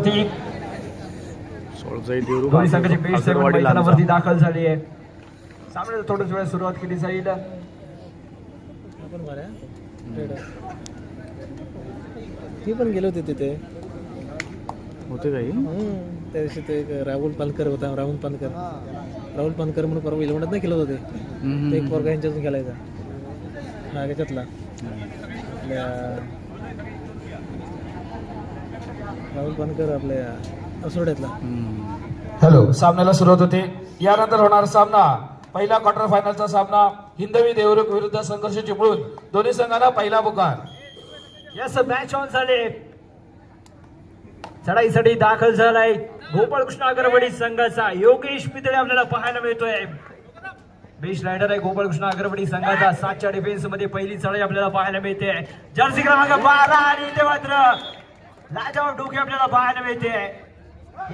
होती. दोन्ही संघाची बेस्ट मैदानावरती दाखल झाली आहे. सामन्याला थोडीच वेळ सुरुवात केली जाईल. ती पण गेले होते तिथे होते काही त्या दिवशी ते एक राहुल पालकर होता. राहुल पालकर म्हणून परवा इलेवनात नाही खेळत होते. ते एक पोरगा यांच्यातून खेळायचा नागाच्यातला आपल्या राहुल पालकर आपल्या असोड्यातला. हॅलो, सामन्याला सुरुवात होते. यानंतर होणार सामना पहिला क्वार्टर फायनलचा सामना हिंदवी देवरुख विरुद्ध संघर्ष चिपळूण. दोन्ही संघांना पहिला पुकार. यस, मॅच ऑन झाले. चढाईसाठी दाखल झालाय गोपाळकृष्ण अगरवाडी संघाचा योगेश पितळे आपल्याला पाहायला मिळतोय. बेस्ट रायडर आहे गोपाळकृष्ण अगरवाडी संघाचा. 7च्या डिफेन्स मध्ये पहिली चढाई आपल्याला पाहायला मिळते. जर्सी क्रमांक 12 आणि इथे मात्र लाजावर डोके आपल्याला पाहायला मिळते.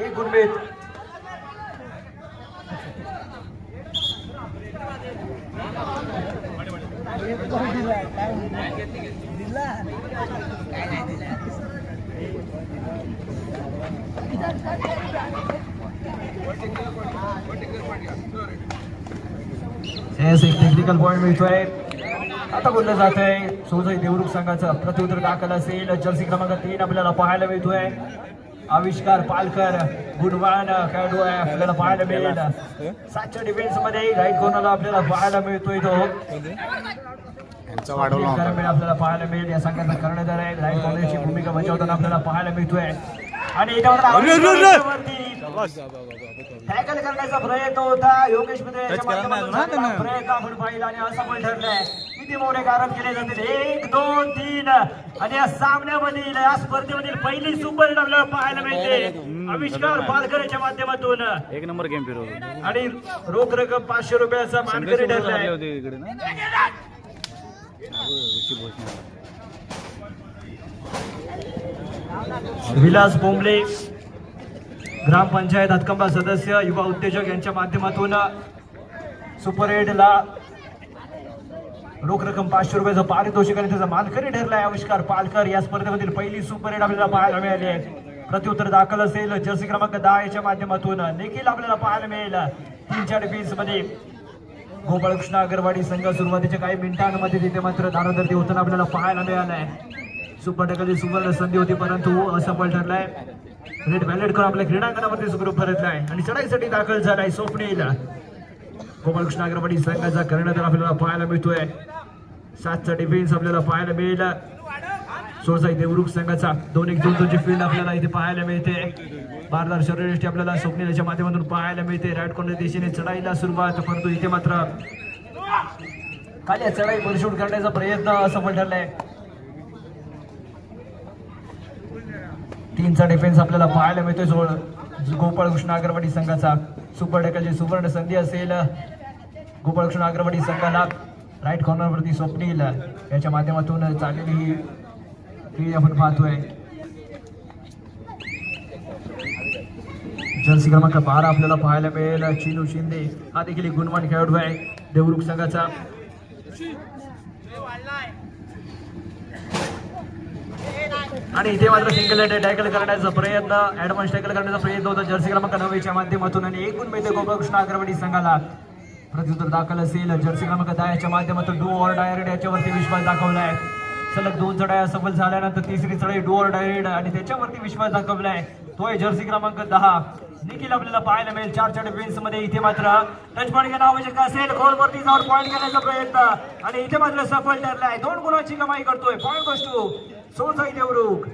एक गुणवेत एक टेक्निकल पॉइंट मिळतोय. आता बोललं जात आहे सोजई देवरुख संघाचं प्रत्युत्तर दाखल असेल. जर्सी क्रमांक 3 आपल्याला पाहायला मिळतोय. आविष्कार पालकर गुणवान खेळाडू आहे आपल्याला पाहायला मिळेल. 7च्या डिफेन्स मध्ये राईट कॉर्नरला आपल्याला पाहायला मिळतोय. तो आपल्याला पाहायला मिळेल. या संघाचा कर्णधार आहे. राईट कॉर्नरची भूमिका बजावताना आपल्याला पाहायला मिळतोय. आणि टॅकल करण्याचा प्रयत्न होता योगेश मित्र प्रयत्न आपण पाहिला आणि असफल ठरलाय. किती मोठे कारण केले जातील. 1 2 3 आणि या सामन्यामधील या स्पर्धेमधील पहिली सुपर हिट आपल्याला पाहायला मिळते आविष्कार पालकरच्या माध्यमातून. एक नंबर गेम फिरवतो आणि रोख रक्कम 500 रुपयाचा मानकरी ठरलाय. विलास बोंबले ग्रामपंचायत हातकंबा सदस्य युवा उद्योजक यांच्या माध्यमातून सुपर एडला रोख रक्कम 500 रुपयाचं पारितोषिक आणि त्याचा मानकरी ठरलाय आविष्कार पालकर. या स्पर्धेमधील पहिली सुपर एड आपल्याला पाहायला मिळाली आहे. प्रत्युत्तर दाखल असेल जर्सी क्रमांक 10 याच्या माध्यमातून देखील आपल्याला पाहायला मिळेल. 3च्या डिफेन्स मध्ये गोपाळकृष्ण अगरवाडी संघ सुरुवातीच्या काही मिनिटांमध्ये तिथे मात्र दारोदर्दी होताना आपल्याला पाहायला मिळालाय. सुपर टॅकलची सुवर्ण संधी होती परंतु असफल ठरलाय. रेड बॅलेट करून आपल्या क्रीडांगणावरती सुखरूप परतलाय आणि चढाईसाठी दाखल झालाय स्वप्नील. गोपाळकृष्ण अगरवाडी संघाचा कर्णधार आपल्याला पाहायला मिळतोय. 7चा डिफेन्स आपल्याला पाहायला मिळेल. सोसाई देवरुख संघाचा 2-1-2-2 फील्ड आपल्याला इथे पाहायला मिळते. बारदार शरीरयष्टी आपल्याला स्वप्नीलच्या माध्यमातून पाहायला मिळते. राईट कॉर्नर दिशेने चढाईला सुरुवात परंतु इथे मात्र खाली चढाई परिशूट करण्याचा प्रयत्न असफल ठरलाय. 3चा डिफेन्स आपल्याला पाहायला मिळतोय. गोपाळकृष्ण अगरवाडी संघाचा सुपर टॅकलची सुवर्ण संधी असेल गोपाळकृष्ण अगरवाडी संघाला. राईट कॉर्नरवरती स्वप्नील याच्या माध्यमातून चाललेली ही खेळ आपण पाहतोय. जर्सी क्रमांक 12 आपल्याला पाहायला मिळेल चिनू शिंदे. हा देखील एक गुणवान खेळाडू आहे देवरुख संघाचा. आणि इथे मात्र सिंगल टॅकल करण्याचा प्रयत्न ऍडव्हान्स टॅकल करण्याचा प्रयत्न होता जर्सी क्रमांक 9 माध्यमातून आणि एकूण मिळते गोपाळकृष्ण अगरवाडी संघाला. प्रत्युत्तर दाखल असेल जर्सी क्रमांक 10 च्या माध्यमातून डू ऑर डायरेक्ट याच्यावरती विश्वास दाखवलाय. सलग 2 चढाया सफल झाल्यानंतर तिसरी चढाई डू ऑर डायरेक्ट आणि त्याच्यावरती विश्वास दाखवलाय. तोय जर्सी क्रमांक 10 देखील आपल्याला पाहायला मिळेल. 4च्या डिफेन्स मध्ये इथे मात्र टच पॉईंट घेणं आवश्यक असेल. खोलवरती जाऊन पॉईंट घेण्याचा प्रयत्न आणि इथे मात्र सफल ठरलाय. 2 गुणांची कमाई करतोय. पॉईंट गोष्ट सोसाई देवरुख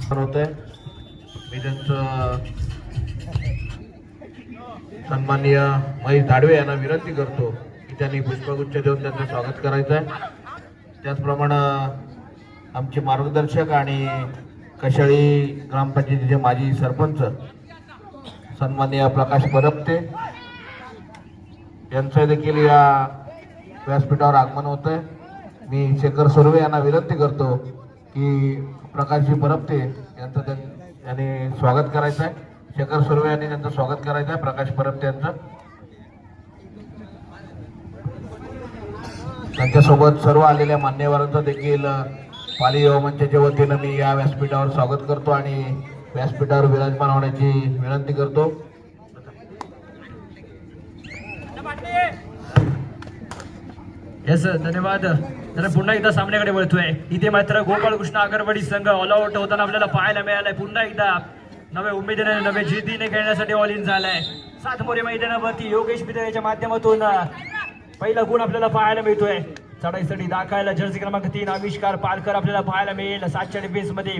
होते. मी त्यांचं सन्माननीय महेश धाडवे यांना विनंती करतो की त्यांनी पुष्पगुच्छ देऊन त्यांचं स्वागत करायचं आहे. त्याचप्रमाणे आमचे मार्गदर्शक आणि कशाळी ग्रामपंचायतीचे माजी सरपंच सन्माननीय प्रकाश परपते यांचं देखील या व्यासपीठावर आगमन होत आहे. मी शेखर सुर्वे यांना विनंती करतो की प्रकाशजी परपते यांचं यांनी स्वागत करायचं आहे. शेखर सुर्वे यांनी त्यांचं स्वागत करायचं आहे. प्रकाश परपते यांचं त्यांच्यासोबत सर्व आलेल्या मान्यवरांचं देखील पाली युवा मंचाच्या वतीनं मी या व्यासपीठावर स्वागत करतो आणि व्यासपीठावर विराजमान होण्याची विनंती करतो. येस धन्यवाद. तर पुन्हा एकदा सामन्याकडे वळतोय. इथे मात्र गोपाळकृष्ण आगरवाडी संघ ऑल आउट होताना आपल्याला पाहायला मिळालाय. पुन्हा एकदा नव्या उमेदीने नव्या जिद्दीने खेळण्यासाठी ऑल इन झालाय. 7 मोरे मैदानावरती योगेश पितळे याच्या माध्यमातून पहिला गुण आपल्याला पाहायला मिळतोय. चढाईसाठी दाखवायला जर्सी क्रमांक 3 आविष्कार पालकर आपल्याला पाहायला मिळेल. 7च्या डिफेन्स मध्ये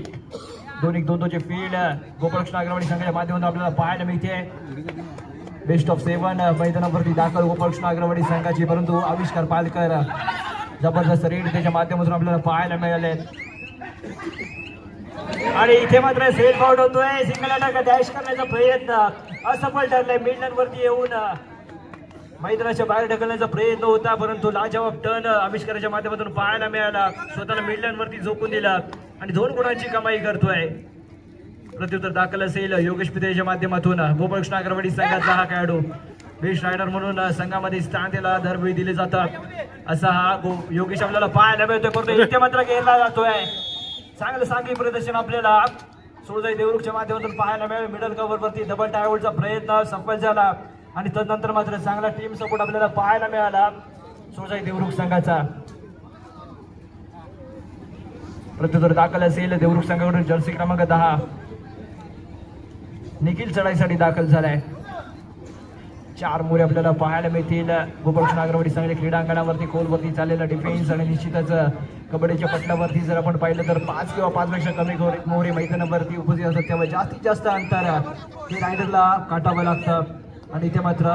2-1-2-2 फील्ड गोपाळकृष्ण आगरवाडी संघाच्या माध्यमातून आपल्याला पाहायला मिळते. बेस्ट ऑफ 7 मैदानावरती दाखल गोपाळकृष्ण आगरवाडी संघाची, परंतु आविष्कार पालकर जबरदस्त रेड त्याच्या माध्यमातून आपल्याला पाहायला मिळाले. आणि इथे मात्र सेल्फ आउट होतोय. सिंगल अटॅक डॅश करण्याचा प्रयत्न असफल ठरलाय. मिडलँड वरती येऊन मैदानाच्या बाहेर ढकलण्याचा प्रयत्न होता, परंतु लाजवाब टर्न आविष्काराच्या माध्यमातून पाहायला मिळाला. स्वतःला मिडलँड वरती झोकून दिला आणि 2 गुणांची कमाई करतोय. प्रत्युत्तर दाखल असेल योगेश पितळेच्या माध्यमातून. गोपाळकृष्ण आगरवाडी संघाचा हा खेळाडू बेस्ट रायडर म्हणून संघामध्ये स्थान त्याला दरवेळी दिले जातात. असा हा योगेश आपल्याला पाहायला मिळतोय, परंतु इथे मात्र घेरला जातोय. चांगलं सांगली प्रदर्शन आपल्याला सुळजाई देवरुखच्या माध्यमातून पाहायला मिळेल. मिडल कव्हर वरती डबल टायवडचा प्रयत्न सफल झाला आणि तदनंतर मात्र चांगला टीम सपोर्ट आपल्याला पाहायला मिळाला सुळजाई देवरुख संघाचा. प्रत्युत्तर दाखल असेल देवरुख संघाकडून जर्सी क्रमांक 10 निखिल चढाईसाठी दाखल झालाय. 4 मोरे आपल्याला पाहायला मिळतील. गोपाळकृष्ण आगरवाडी संघाच्या क्रीडांगणावरती खोलवरती चाललेला डिफेन्स आणि निश्चितच कबड्डीच्या पटलावरती जर आपण पाहिलं तर 5 किंवा 5 पेक्षा कमी मोरे मैदानावरती उपस्थित असतात, तेव्हा जास्तीत जास्त अंतर हे रायडरला काटावं लागतं. आणि इथे मात्र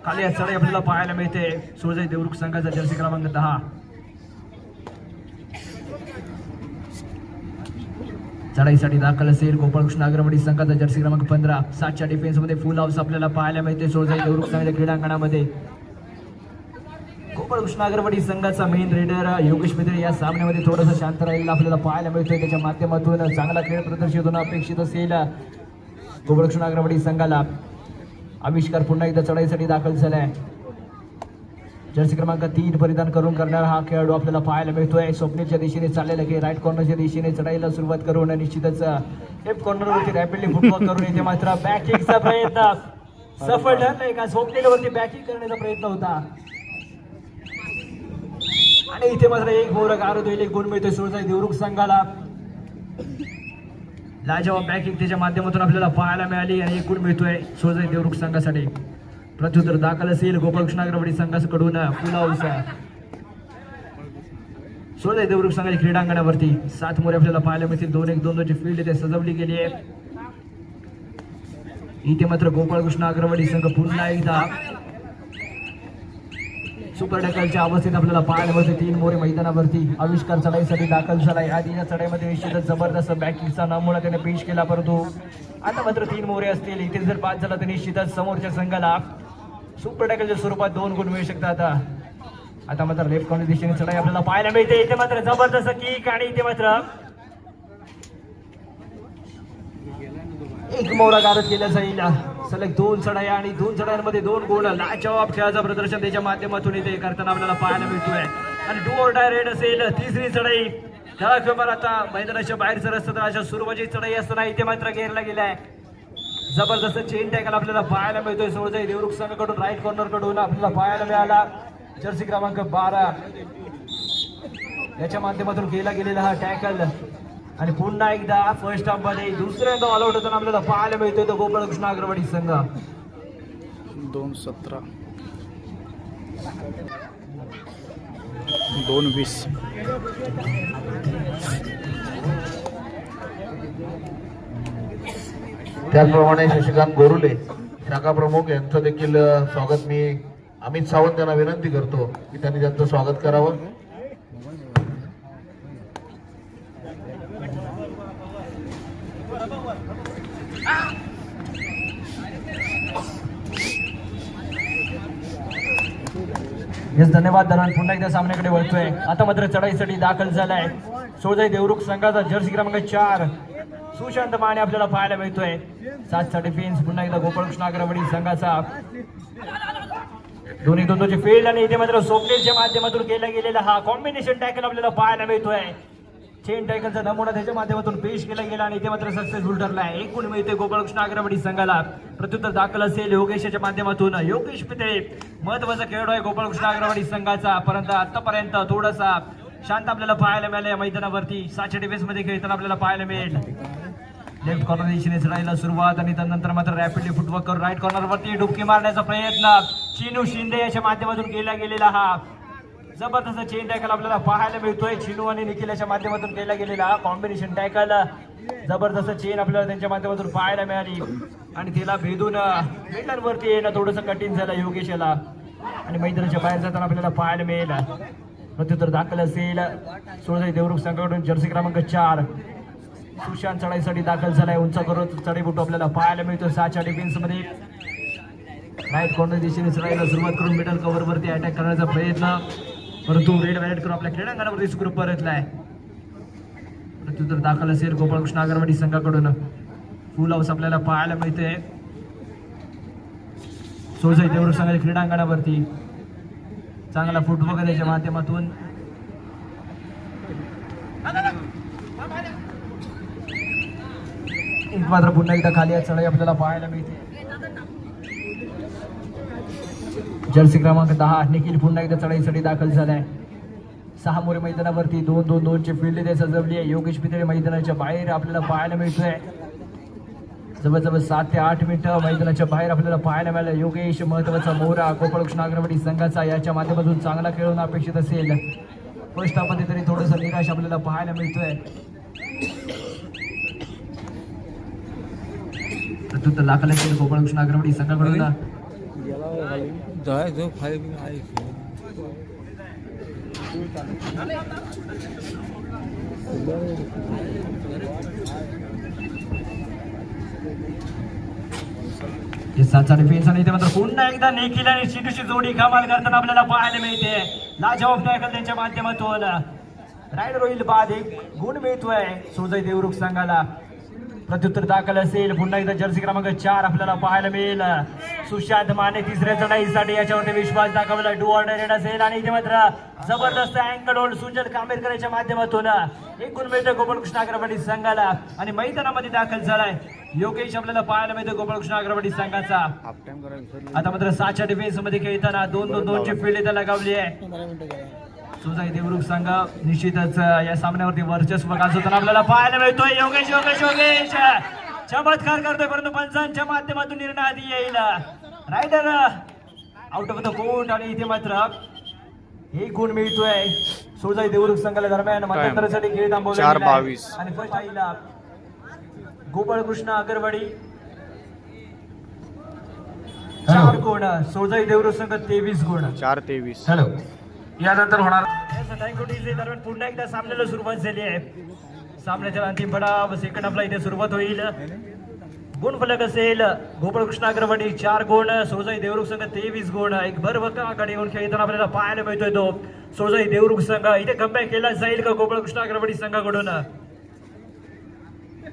खाली चढाई आपल्याला पाहायला मिळते सुळजाई देवरुख संघाचा जर्सी क्रमांक 10. चढाईसाठी दाखल असेल गोपाळकृष्ण आगरवाडी संघाचा जर्सी क्रमांक 15. 7च्या डिफेन्स मध्ये फुल हाऊस आपल्याला पाहायला मिळते सुळजाई देवरुख संघाच्या क्रीडांगणामध्ये. गोपाळकृष्ण आगरवाडी संघाचा मेन रेडर योगेश पितळे या सामन्यामध्ये थोडंसं शांत राहिलेलं आपल्याला पाहायला मिळतोय. त्याच्या माध्यमातून चांगला खेळ प्रदर्शित होणं अपेक्षित असेल गोपाळकृष्ण आगरवाडी संघाला. आविष्कार पुन्हा एकदा चढाईसाठी दाखल झालाय. जर्सी क्रमांक 3 परिधान करून करणारा हा खेळाडू आपल्याला पाहायला मिळतोय. स्वप्नीलच्या दिशेने चाललेला की राईट कॉर्नरच्या दिशेने चढाईला सुरुवात करून निश्चितच लेफ्ट कॉर्नरवरती रॅपिडली फुटबॉल करून येथे मात्र बॅकिंगचा प्रयत्न सफल ठरलाय. का स्वप्नीलवरती बॅकिंग करण्याचा प्रयत्न होता आणि इथे मात्र 1 मोर गारद होईल. 1 गुण मिळतोय सुळजाई देवरुख संघाला. लाजवाब बॅकिंग त्याच्या माध्यमातून आपल्याला पाहायला मिळाली आणि 1 गुण मिळतोय सुळजाई देवरुख संघासाठी. प्रत्युत्तर दाखल असेल गोपाळकृष्ण आगरवाडी संघाकडून फुल हाऊस सुळजाई देवरुख संघाच्या क्रीडांगणावरती. 7 मोरे आपल्याला पाहायला मिळतील. 2-1-2-2 फील्ड इथे सजवली गेली आहे. इथे मात्र गोपाळकृष्ण आगरवाडी संघ पुन्हा एकदा सुपर टॅकलच्या अवस्थेत आपल्याला पाहायला मिळते. 3 मोरे मैदानावरती. आविष्कार चढाईसाठी दाखल झालाय. आधी या चढाईमध्ये निश्चितच जबरदस्त बॅकिंगचा नमुना त्याने पेश केला, परंतु आता मात्र 3 मोरे असतील. इथे जर 5 झाला तर निश्चितच समोरच्या संघाला सुपर टॅकलच्या स्वरूपात 2 गुण मिळू शकतात. आता मात्र लेफ्ट कॉर्नर दिशेने चढाई आपल्याला पाहायला मिळते. इथे मात्र जबरदस्त किक आणि इथे मात्र 1 मोरा गारद केला जाईल. सलग 2 चढाया आणि 2 चढायांमध्ये 2 गुण. लाजवाब खेळाचं प्रदर्शन त्याच्या माध्यमातून इथे करताना आपल्याला पाहायला मिळतोय. आणि डू ऑर डाय रेड असेल. 3री चढाई आता मैदानाच्या बाहेरचं रस्ता तर अशा सुरुवातीची चढाई असताना इथे मात्र घेरला गेलाय. जबरदस्त चेन टॅकल आपल्याला पाहायला मिळतोय सुळजाई देवरुख संघाकडून. राईट कॉर्नर कडून आपल्याला पाहायला मिळाला जर्सी क्रमांक 12 याच्या माध्यमातून केला गेलेला हा टॅकल. आणि पुन्हा एकदा फर्स्ट हाफ मध्ये दुसऱ्यांदा ऑल आउट होताना आपल्याला पाहायला मिळतोय तो गोपाळकृष्ण आगरवाडी संघ. 2-17 2-20. त्याचप्रमाणे शशिकांत गोरुले शाखा प्रमुख यांचं देखील स्वागत मी अमित सावंत यांना विनंती करतो की त्यांनी त्यांचं स्वागत करावं. धन्यवाद दरम्यान पुन्हा एकदा सामन्याकडे वळतोय. आता मात्र चढाईसाठी दाखल झालाय सुळजाई देवरुख संघाचा जर्सी क्रमांक 4 सुशांत माने आपल्याला पाहायला मिळतोय. 7चा डिफेन्स पुन्हा एकदा गोपाळकृष्ण आगरवाडी संघाचा. 2-1-2-2 फील्ड आणि इथे मात्र स्वप्नीलच्या माध्यमातून केला गेलेला हा कॉम्बिनेशन टॅकल आपल्याला पाहायला मिळतोय. चेन टॅकलचा नमुना त्याच्या माध्यमातून पेश केला गेला आणि ते मात्र सक्सेसफुल ठरला आहे. एकूण मिळते गोपाळकृष्ण अग्रवाडी संघाला. प्रत्युत्तर दाखल असेल योगेशच्या माध्यमातून. योगेश पितळे महत्वाचा खेळाडू आहे गोपाळकृष्ण अग्रवाडी संघाचा, परंतु आतापर्यंत थोडासा शांत आपल्याला पाहायला मिळालं या मैदानावरती. 6च्या डिफेन्स मध्ये खेळताना आपल्याला पाहायला मिळेल. लेफ्ट कॉर्नर दिशेने चढायला सुरुवात आणि त्यानंतर मात्र रॅपिडली फुटवर्क करून राईट कॉर्नर वरती डुबकी मारण्याचा प्रयत्न चिनू शिंदे याच्या माध्यमातून केला गेलेला. हा जबरदस्त चेन टॅकल आपल्याला पाहायला मिळतोय. चिनू आणि निखिल याच्या माध्यमातून केला गेलेला कॉम्बिनेशन टॅकल. जबरदस्त चेन आपल्याला त्यांच्या माध्यमातून पाहायला मिळाली आणि तिला भेदून मिडलवरती येणं थोडंसं कठीण झालं योगेशला आणि मैदानाच्या बाहेर जाताना आपल्याला पाहायला मिळेल. प्रत्युत्तर दाखल असेल सोळजाई देवरुख संघाकडून जर्सी क्रमांक 4 सुशांत चढाईसाठी दाखल झालाय. उंच करून चढीबुटू आपल्याला पाहायला मिळतो. 6च्या डिफेन्स मध्ये राईट कॉर्नर दिशेने चढायला सुरुवात करून मिडल कव्हर वरती अटॅक करण्याचा प्रयत्न, परंतु रेड वॅलेट करून आपल्या क्रीडांगणावरती सुखरूप परतलाय. प्रत्युत्तर दाखल असेल गोपाळकृष्ण अग्रवाडी संघाकडून. फुल हाऊस आपल्याला पाहायला मिळते सोळजाई देवरुख संघाच्या क्रीडांगणावरती. चांगला फुटवर्क त्याच्या माध्यमातून एक मात्र पुन्हा एकदा खाली चढाई आपल्याला पाहायला मिळते. जर्सी क्रमांक 10 निखिल पुन्हा एकदा चढाईसाठी दाखल झालाय. 6 मोरे मैदानावरती 2-2-2 ची फील्ड इथे सजवली आहे. योगेश पितळे मैदानाच्या बाहेर आपल्याला पाहायला मिळतोय. जवळजवळ 7 ते 8 मिनिटं मैदानाच्या बाहेर आपल्याला पाहायला मिळालं. योगेश महत्वाचा मोहरा गोपाळकृष्ण अग्रवाडी संघाचा याच्या माध्यमातून चांगला खेळून अपेक्षित असेल. फर्स्ट हाफ मध्ये तरी थोडंसं निराश आपल्याला पाहायला मिळतोय. प्रत्युत्तर दाखल असेल गोपाळकृष्ण अग्रवाडी संघाकडून. सातचा डिफेन्स आणि इथे मात्र पुन्हा एकदा निखिल आणि शिटूची जोडी कमाल करताना आपल्याला पाहायला मिळते. लाजवाब टॅकल त्यांच्या माध्यमातून. रायडर होईल बाद एक गुण मिळतोय सोळजाई देवरुख संघाला. प्रत्युत्तर दाखल असेल पुन्हा एकदा जर्सी क्रमांक 4 आपल्याला पाहायला मिळेल. सुशांत माने तिसऱ्या चढाईसाठी याच्यावरती विश्वास दाखवला. डू ऑर्डर रेड असेल आणि इथे मात्र जबरदस्त अँकल होल्ड सुजल कामेरकरच्या माध्यमातून एक गुण मिळतं गोपाळकृष्ण अग्रवाडी संघाला आणि मैदानामध्ये दाखल झालाय योगेश आपल्याला पाहायला मिळतो गोपाळकृष्ण अग्रवाडी संघाचा. आता मात्र 6च्या डिफेन्स मध्ये खेळताना 2-2-2 ची फील्ड इथे लगावली आहे. सोळजाई देवरुख संघ निश्चितच या सामन्यावरती वर्चस्व गाजवताना आपल्याला पाहायला मिळतोय. योगेश योगेश योगेश चमत्कार करतोय, परंतु पंचांच्या माध्यमातून निर्णय आधी येईल. Raider out of the court आणि इथे मात्र एक गुण मिळतोय सोळजाई देवरुख संघाला. दरम्यान मध्यंतरासाठी खेळ थांबवला आणि फर्स्ट आईला गोपाळकृष्ण अग्रवाडी 4 गुण, सोळजाई देवरुख संघ 23 गुण. 4-23. हॅलो, यानंतर होणार दरम्यान पुन्हा एकदा सामन्याला सुरुवात झाली आहे. सामन्याच्या अंतिम पडाव सेकंड हाफला इथे सुरुवात होईल. गुण फलक असेल गोपाळकृष्ण अग्रवाडी 4 गुण, सोळजाई देवरुख संघ 23 गुण. एक भरभक्कम येऊन खेळताना आपल्याला पाहायला मिळतोय तो सोळजाई देवरुख संघ. इथे कमबॅक केला जाईल का गोपाळकृष्ण अग्रवाडी संघाकडून?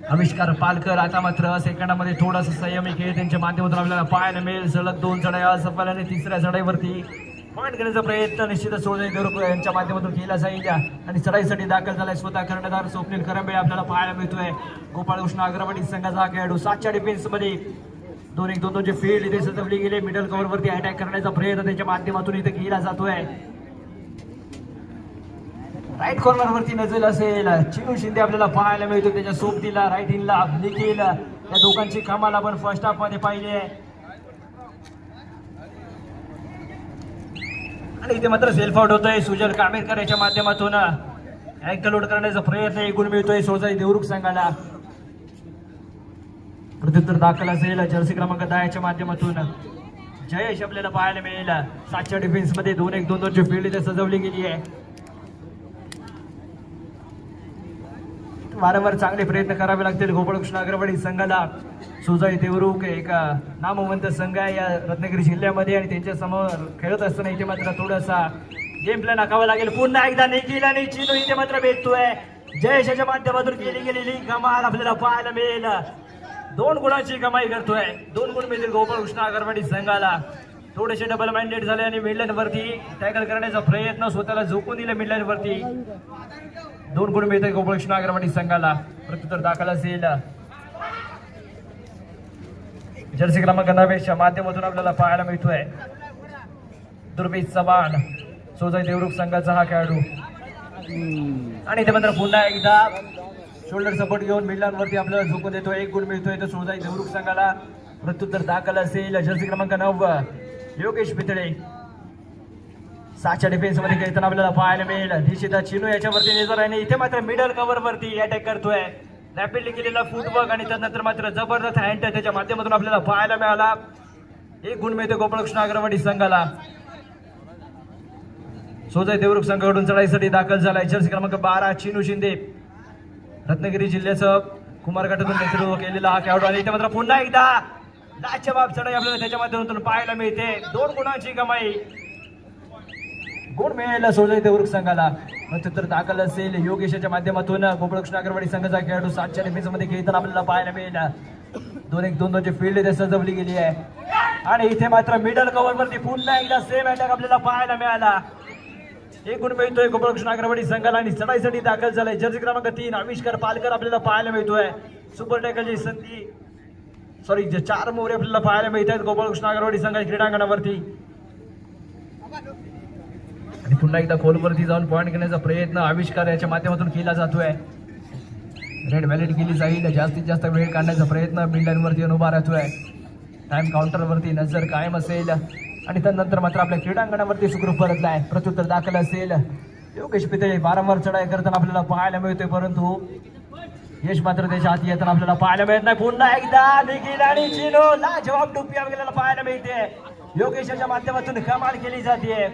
आविष्कार पालकर आता मात्र सेकंडामध्ये थोडासा संयमी खेळ त्यांच्या माध्यमातून आपल्याला पाहायला मिळेल. सलग 2 चढाया असफल आणि तिसऱ्या चढाईवरती पॉईंट घेण्याचा प्रयत्न निश्चितच सोळजाई देवरुख यांच्या माध्यमातून केला जाईल आणि चढाईसाठी दाखल झालाय स्वतः कर्णधार स्वप्नील करंबे आपल्याला पाहायला मिळतोय. गोपाळकृष्ण अग्रवाडी संघाचा खेळाडू 7च्या डिफेन्स मध्ये 2-1-2-2 ची फील्ड इथे सजवली गेली. मिडल कव्हर वरती अटॅक करण्याचा प्रयत्न त्यांच्या माध्यमातून इथे केला जातोय. राईट कॉर्नर वरती नजर असेल चिनू शिंदे आपल्याला पाहायला मिळतो. त्याच्या सोबतीला राईट इनला निखिल, या दोघांची कमाल आपण फर्स्ट हाफ मध्ये पाहिली आहे आणि इथे मात्र सेल्फ आउट होतोय सुजल कामेरकर याच्या माध्यमातून. अँकल लोड करण्याचा प्रयत्न एक गुण मिळतोय सोळजाई देवरुख संघाला. प्रत्युत्तर दाखल असेल जर्सी क्रमांक 10 च्या माध्यमातून जयेश आपल्याला पाहायला मिळेल. 7च्या डिफेन्स मध्ये 2-1-2-2 ची फील्ड इथे सजवली गेली आहे. वारंवार चांगले प्रयत्न करावे लागतील गोपाळकृष्ण अग्रवाडी संघाला. सोळजाई देवरुख एक नामवंत संघ आहे या रत्नागिरी जिल्ह्यामध्ये आणि त्यांच्या समोर खेळत असताना इथे मात्र थोडासा गेम प्लॅन आखावा लागेल. पुन्हा एकदा निखिल आणि चिनू इथे मात्र भेटतोय. जयेशच्या माध्यमातून केली गेलेली कमाल आपल्याला पाहायला मिळेल. 2 गुणांची कमाई करतोय. 2 गुण मिळतील गोपाळकृष्ण अग्रवाडी संघाला. थोडेसे डबल माइंडेड झाले आणि मिडलाईन वरती टॅकल करण्याचा प्रयत्न स्वतःला झोकून दिला मिडलाईन वरती. 2 गुण मिळते गोपाळकृष्ण अग्रवाडी संघाला. प्रत्युत्तर दाखल असेल जर्सी क्रमांक 9 माध्यमातून आपल्याला पाहायला मिळतोय. दुर्बीज चव्हाण सोजाई देवरुख संघाचा हा खेळाडू. आणि इथे मात्र पुन्हा एकदा शोल्डर सपोर्ट घेऊन मिडलांवरती आपल्याला झोकून देतोय. 1 गुण मिळतोय तर सोजाई देवरुख संघाला. प्रत्युत्तर दाखल असेल जर्सी क्रमांक 9 योगेश पितळे. 7च्या डिफेन्स मध्ये खेळताना आपल्याला पाहायला मिळेल. निशिता चिनू याच्यावरती नजर आहे. इथे मात्र मिडल कव्हर वरती अटॅक करतोय. रॅपिडली केलेला फुटवर्क आणि त्यानंतर मात्र जबरदस्त हँड त्याच्या माध्यमातून आपल्याला पाहायला मिळाला. 1 गुण मिळतो गोपाळकृष्ण अग्रवाडी संघाला. सोजाई देवरुख संघाकडून चढाईसाठी दाखल झालाय जर्सी क्रमांक 12 चिनू शिंदे. रत्नागिरी जिल्ह्याचं कुमारघाटातून नेतृत्व केलेला हा खेळाडू. आणि इथे मात्र पुन्हा एकदा लाजवाब चढाई आपल्याला त्याच्या माध्यमातून पाहायला मिळते. 2 गुणांची कमाई. गुण मिळाला सोजाई देवरुख संघाला. प्रत्युत्तर दाखल असेल योगेशच्या माध्यमातून गोपाळकृष्ण अग्रवाडी संघाचा खेळाडू. 7च्या डिफेन्स मध्ये खेळताना आपल्याला पाहायला मिळेल. 2-1-2-2 फील्ड इथे सजवली गेली आहे. आणि इथे मात्र मिडल कव्हर वरती पुन्हा एकदा सेम अटॅक आपल्याला पाहायला मिळाला. 1 गुण मिळतोय गोपाळकृष्ण अग्रवाडी संघाला. आणि चढाईसाठी दाखल झालाय जर्सी क्रमांक 3 आविष्कार पालकर आपल्याला पाहायला मिळतोय. सुपर टॅकलची संधी 4 मोहरे आपल्याला पाहायला मिळत आहेत गोपाळकृष्ण अग्रवाडी संघाच्या क्रीडांगणावरती. आणि पुन्हा एकदा खोलवरती जाऊन पॉईंट घेण्याचा प्रयत्न आविष्कार याच्या माध्यमातून केला जातोय. रेड व्हॅलिड केली जाईल. जास्तीत जास्त वेळ काढण्याचा प्रयत्न मिडलाईनवरती उभा राहतोय. टाइम काउंटरवरती नजर कायम असेल. आणि त्यानंतर मात्र आपल्या क्रीडांगणावरती सुखरूप परतलाय. प्रत्युत्तर दाखल असेल योगेश पितळे. वारंवार चढाई करताना आपल्याला पाहायला मिळतोय परंतु यश मात्र त्याच्या हाती येताना आपल्याला पाहायला मिळत नाही. पुन्हा एकदा निखिल आणि चिनू लाजवाब टोपी आपल्याला पाहायला मिळते. योगेशच्या माध्यमातून कमाल केली जाते.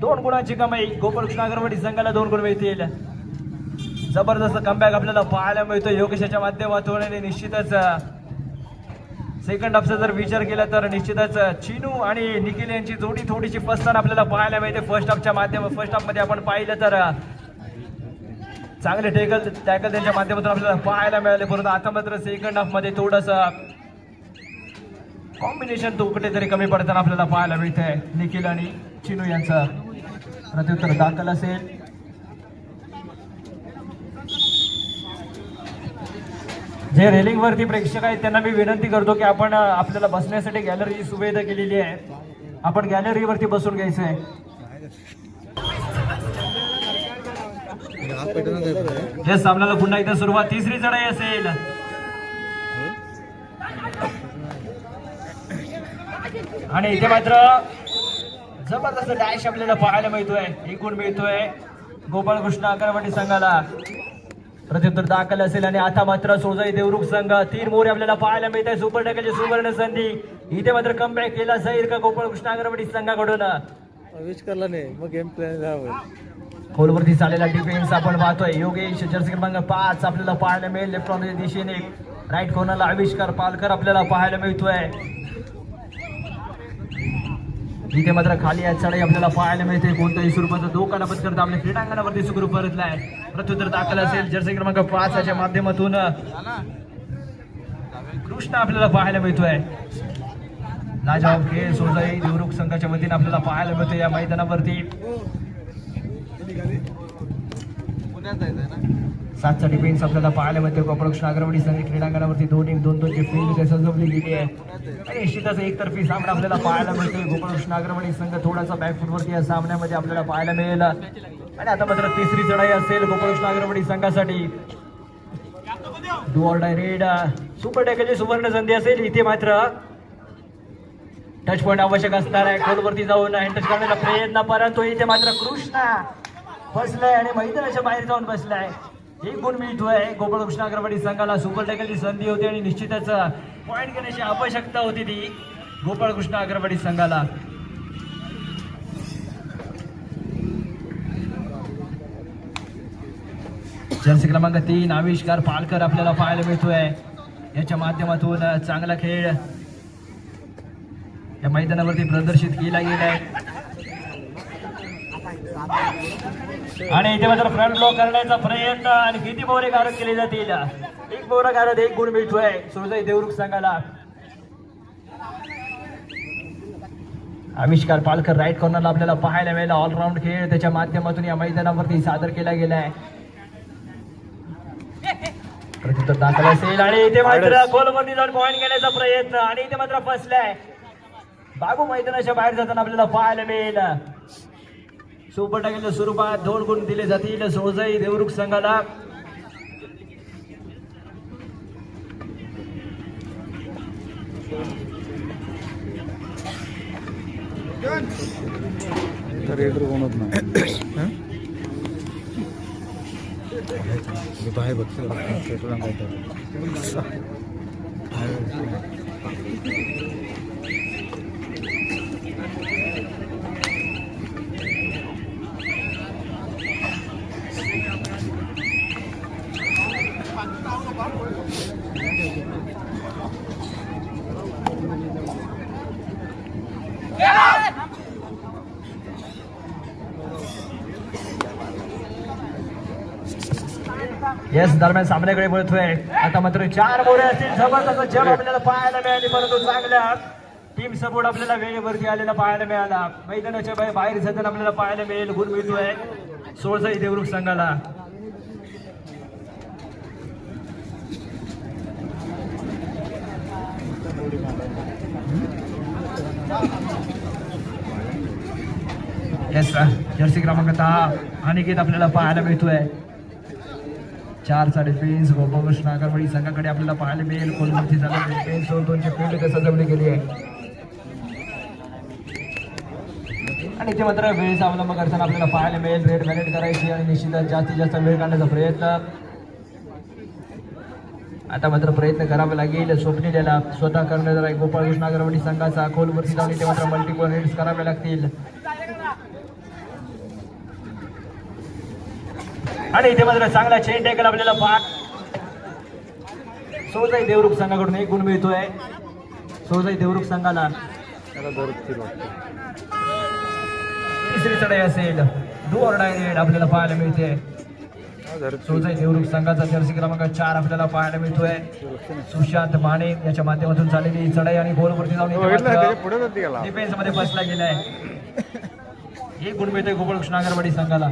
2 गुणांची कमाई गोपाळकृष्ण अग्रवाडी संघाला. 2 गुण मिळतील. जबरदस्त कमबॅक आपल्याला पाहायला मिळतो योगेशच्या माध्यमातून. आणि निश्चितच सेकंड हाफचा जर विचार केला तर निश्चितच चिनू आणि निखिल यांची जोडी थोडीशी फसताना आपल्याला पाहायला मिळते. फर्स्ट हाफ मध्ये आपण पाहिलं तर चांगले टॅकल त्यांच्या माध्यमातून आपल्याला पाहायला मिळाले. परंतु आता मात्र सेकंड हाफ मध्ये थोडस कॉम्बिनेशन तो कुठेतरी कमी पडताना आपल्याला पाहायला मिळतंय. निखिल आणि चिनू यांचा प्रत्युत्तर दाखल असेल. जे रेलिंग वरती प्रेक्षक आहेत त्यांना मी विनंती करतो की आपण आपल्याला बसण्यासाठी गॅलरीची सुविधा केलेली आहे. आपण गॅलरीवरती बसून घ्यायचं आहे. या सामन्याला पुन्हा एकदा सुरुवात. 3री चढाई असेल. आणि इथे मात्र जबरदस्त डॅश आपल्याला पाहायला मिळतोय. 1 गुण मिळतोय गोपाळकृष्ण अग्रवाडी संघाला. प्रत्युत्तर दाखल असेल. आणि आता मात्र सोजाई देवरुख संघ 3 मोहरे आपल्याला पाहायला मिळत आहे. सुपर टॅकलची सुवर्ण संधी. इथे मात्र कमबॅक केला जाईल का गोपाळकृष्ण अग्रवाडी संघाकडून. आविष्कारला नाही मग गेम प्लॅन खोलवरती चाललेला डिफेन्स आपण पाहतोय. योगेश जर्सी क्रमांक 5 आपल्याला पाहायला मिळेल. लेफ्ट ऑन दिशेने राईट कॉर्नरला आविष्कार पालकर आपल्याला पाहायला मिळतोय. इथे मात्र खाली चढाई आपल्याला पाहायला मिळते. कोणत्याही स्वरूपाचा धोका न पत्करता आपल्या क्रीडांगणावरती सुखरूप परतलाय. प्रत्युत्तर दाखल असेल जर्सी क्रमांक 5 च्या माध्यमातून कृष्ण आपल्याला पाहायला मिळतोय. लाजवाब खेळ सोजाई देवरुख संघाच्या वतीने आपल्याला पाहायला मिळतोय या मैदानावरती. 7चा डिफेन्स आपल्याला पाहायला मिळतोय गोपाळकृष्ण अग्रवाडी संघ क्रीडांगणावरती. 2-1-2-2 ची फील्ड सजवली गेली आहे. आणि निश्चितच एकतर्फी सामना आपल्याला पाहायला मिळतोय. गोपाळकृष्ण अग्रवाडी संघ थोडासा बॅकफुटवरती या सामन्यामध्ये आपल्याला पाहायला मिळेल. आणि आता मात्र 3री चढाई असेल गोपाळकृष्ण अग्रवाडी संघासाठी. Do or die raid super टॅकलची सुवर्ण संधी असेल. इथे मात्र टच पॉईंट आवश्यक असणार आहे. खोलवरती जाऊन टच करण्याचा प्रयत्न परंतु इथे मात्र कृष्णा बसलाय आणि मैदानाच्या बाहेर जाऊन बसलाय. 1 गुण मिळतोय गोपाळकृष्ण अग्रवाडी संघाला. सुपर टॅकलची संधी होती आणि निश्चितच पॉईंट घेण्याची आवश्यकता होती ती गोपाळकृष्ण अग्रवाडी संघाला. जर्सी क्रमांक 3 आविष्कार पालकर आपल्याला पाहायला मिळतोय. याच्या माध्यमातून चांगला खेळ या मैदानावरती प्रदर्शित केला गेलाय. आणि इथे मात्र फ्रंट ब्लॉक करण्याचा प्रयत्न. आणि किती मोहरे गारद केले जातील. 1 मोहरा गारद 1 गुण मिळतोय सोजाई देवरुख संघाला. आविष्कार पालकर राईट कॉर्नरला आपल्याला पाहायला मिळाला. ऑलराऊंड खेळ त्याच्या माध्यमातून या मैदानावरती सादर केला गेलाय. प्रत्युत्तर दाखल असेल आणि इथे मात्र गोलवरती जाऊन पॉईंट घेण्याचा प्रयत्न आणि इथे मात्र फसलाय. बागू मैदानाच्या बाहेर जाताना आपल्याला पाहायला मिळेल. सुपर टाकेच्या स्वरूपात 2 गुण दिले जातील सोजई देवरुख संघाला. तर एक कोण होत नाही. बाहेर बघतो येस दरम्यान सामन्याकडे वळतोय. आता मात्र 4 मोरे असतील. जबरदस्त जब आपल्याला पाहायला मिळाली परंतु चांगल्या टीम सपोर्ट आपल्याला वेळेवरती आलेला पाहायला मिळाला. मैदानाच्या बाहेर जाताना आपल्याला पाहायला मिळेल. गुण मिळतोय सोळसाई देवरुख संघाला. येस जर्सी क्रमांक 10 अनिकेत आपल्याला पाहायला मिळतोय. 4चा डिफेन्स गोपाळकृष्ण आगरवाडी संघाकडे आपल्याला पाहायला मिळेल. कोलमती झाला डिफेन्स 2ची फील्ड सजवली गेली आहे आणि ते मात्र वेळेचा अवलंब करताना आपल्याला पाहायला मिळेल. रेड व्हॅलेट करायची आणि निश्चितच जास्तीत जास्त वेळ काढण्याचा प्रयत्न. आता मात्र प्रयत्न करावा लागेल. स्वप्नीला स्वतः करण्याचा गोपाळकृष्ण आगरवाडी संघाचा खोलवरती जाऊन ते मात्र मल्टिपल रेड्स करावे लागतील आणि इथे मात्र चांगला चेन टॅकल आपल्याला सोजई देवरुख संघाकडून 1 गुण मिळतोय सोजई देवरुख संघाला. तिसरी चढाई असेल. डू ऑर डाय रेड आपल्याला पाहायला मिळते. सोजई देवरुख संघाचा जर्सी क्रमांक 4 आपल्याला पाहायला मिळतोय. सुशांत माने याच्या माध्यमातून चाललेली चढाई आणि गोलवरती जाऊन डिफेन्स मध्ये फसला गेलाय. 1 गुण मिळतोय गोपाळकृष्ण आगरवाडी संघाला.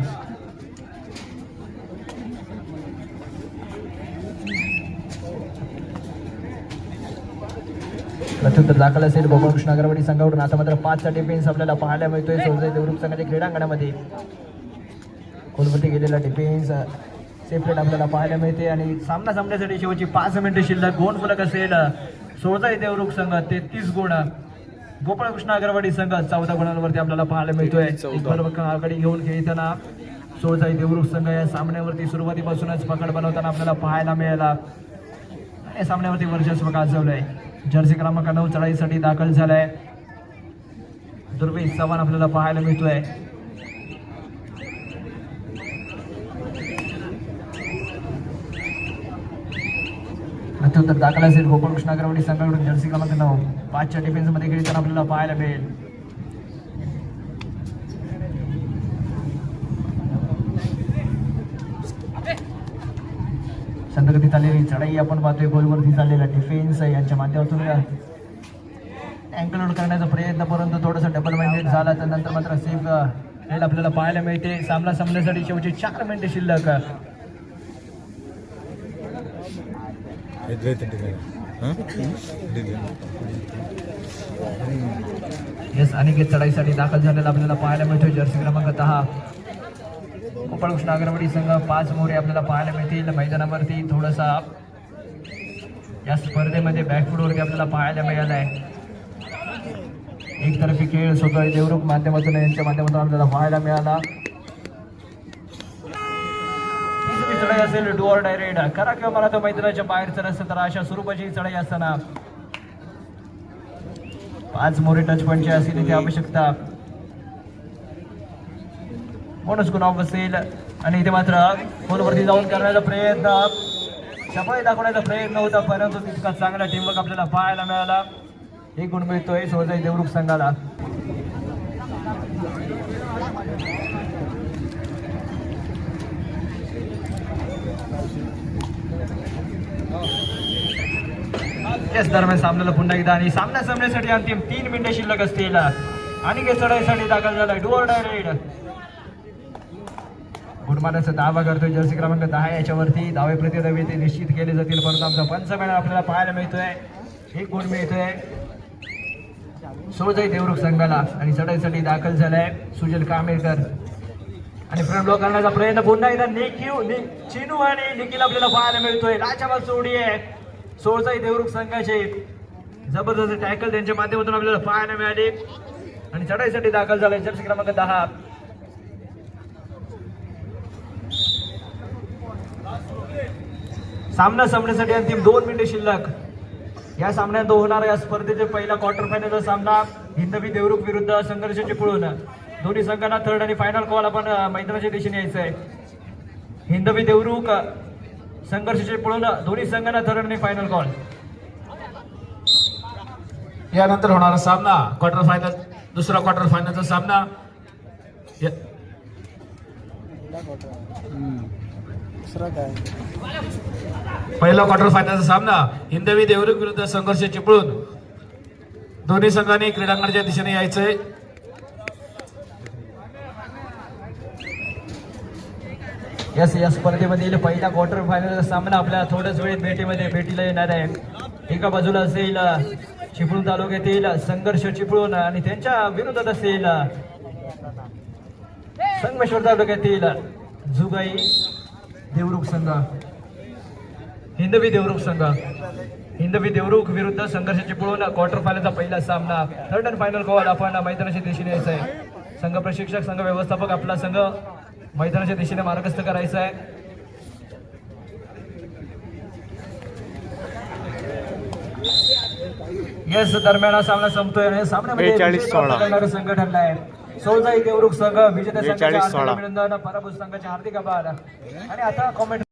प्रत्युत्तर दाखल असेल गोपाळकृष्ण आगरवाडी संघाकडून. आता मात्र 5चा डिफेन्स आपल्याला पाहायला मिळतोय सोजई देवरुख संघाच्या क्रीडांगणामध्ये. खोलवरती गेलेला डिफेन्स सेफ रेड आपल्याला पाहायला मिळते आणि सामना संपण्यासाठी शेवटची 5 मिनिटे शिल्लक. 2 फलक असेल. सोजई देवरुख संघ 33 गुण, गोपाळकृष्ण आगरवाडी संघ 14 गुणांवरती आपल्याला पाहायला मिळतोय. आघाडी घेऊन खेळताना सोजई देवरुख संघ या सामन्यावरती सुरुवातीपासूनच पकड बनवताना आपल्याला पाहायला मिळाला. या सामन्यावरती वर्चस्व गाजवलंय. जर्सी क्रमांक 9 चढाईसाठी दाखल झालाय. दुर्वेश चव्हाण आपल्याला पाहायला मिळतोय. प्रत्युत्तर दाखल असेल गोपाळकृष्ण आगरवाडी संघाकडून. जर्सी क्रमांक 9 5च्या डिफेन्स मध्ये खेळताना आपल्याला पाहायला मिळेल. संतगती चाललेली चढाई आपण पाहतोय. गोलवरती चाललेला डिफेन्स यांच्या माध्यमातून अँकल करण्याचा प्रयत्न परंतु थोडासा डबल माइंडेड झाला. त्यानंतर मात्र सेफ रेड आपल्याला पाहायला मिळते. सामना संपण्यासाठी शेवटचे 4 मिनिटे शिल्लक. येस अनिकेत चढाईसाठी दाखल झालेला आपल्याला पाहायला मिळतोय. जर्सी क्रमांक 10 गोपाळकृष्ण आगरवाडी संघ 5 मोरे आपल्याला पाहायला मिळतील. मैदानावरती थोडासा या स्पर्धेमध्ये बॅकफुटवरती आपल्याला पाहायला मिळालाय. एकतर्फी खेळ सोजई देवरुख माध्यमातून यांच्या माध्यमातून आपल्याला पाहायला मिळाला. तिसरी चढाई असेल. डू ऑर डाय रेड करा किंवा मला तो मैदानाच्या बाहेरचं नसतं तर अशा स्वरूपाची चढाई असताना 5 मोरे टच पॉईंटची असेल इथे आवश्यकता. बोनस गुण ऑफ असेल आणि इथे मात्र गोलवरती जाऊन करण्याचा प्रयत्न, सफाई दाखवण्याचा प्रयत्न होता परंतु तितका चांगला टीमवर्क आपल्याला पाहायला मिळाला. 1 गुण मिळतोय सोजई देवरुख संघाला. याच दरम्यान सामन्याला पुन्हा एकदा आणि सामना संपण्यासाठी अंतिम 3 मिनिटे शिल्लक असतील. आणि चढाईसाठी दाखल झालाय डू ऑर डाय राईड. गुडमानाचा दावा करतोय जर्सी क्रमांक 10 याच्यावरती. धावे प्रति धावे ते निश्चित केले जातील, परंतु आमचा पंचमेळा आपल्याला पाहायला मिळतोय. एक गुण मिळतोय सोळजाई देवरुख संघाला. आणि चढाईसाठी दाखल झालाय सुजल कामेकर. आणि फ्रंट ब्लॉक करण्याचा प्रयत्न पुन्हा एकदा चिनू आणि निखिल आपल्याला पाहायला मिळतोय. लाचाबाद जोडी आहे सोळजाई देवरुख संघाचे. जबरदस्त टॅकल त्यांच्या माध्यमातून आपल्याला पाहायला मिळाले. आणि चढाईसाठी दाखल झालाय जर्सी क्रमांक 10. सामना संपण्यासाठी अंतिम 2 मिनिटे शिल्लक. या सामन्यात होणारा या स्पर्धेचे पहिला क्वार्टर फायनलचा सामना हिंदवी देवरुख विरुद्ध संघर्ष चिपळूण. दोन्ही संघांना थर्ड आणि फायनल कॉल आपण मैदानाच्या दिशेने यायचं आहे. हिंदवी देवरुख संघर्ष चिपळूण दोन्ही संघांना थर्ड आणि फायनल कॉल. यानंतर होणारा सामना क्वार्टर फायनल, दुसरा क्वार्टर फायनलचा सामना. दुसरा काय पहिला क्वार्टर फायनलचा सामना हिंदवी देवरुख विरुद्ध संघर्ष चिपळूण. दोन्ही संघांनी क्रीडांगणाच्या दिशेने यायचंय. या स्पर्धेमधील पहिला क्वार्टर फायनलचा सामना आपल्याला थोड्याच वेळेत भेटीला येणार आहे. एका बाजूला असेल चिपळूण तालुक्यातील संघर्ष चिपळूण आणि त्यांच्या विरोधात असेल संगमेश्वर तालुक्यातील जुगाई देवरुख संघ. हिंदवी देवरुख संघ. हिंदवी देवरुख विरुद्ध संघर्ष चिपळूण क्वार्टर फायनलचा पहिला सामना. थर्ड अँड फायनल कॉल आपण मैदानाच्या दिशेने यायचं आहे. संघ प्रशिक्षक, संघ व्यवस्थापक आपला संघ मैदानाच्या दिशेने मार्गस्थ करायचा आहे. यस दरम्यान हा सामना संपतोय आणि सामन्यामध्ये 42-16 संघ ठरला आहे. सोळजाई देवरुख संघ विजेत्या संघाच्या हार्दिक अभिनंदन, पराभूत संघाचे हार्दिक आभार. आणि आता कॉमेंट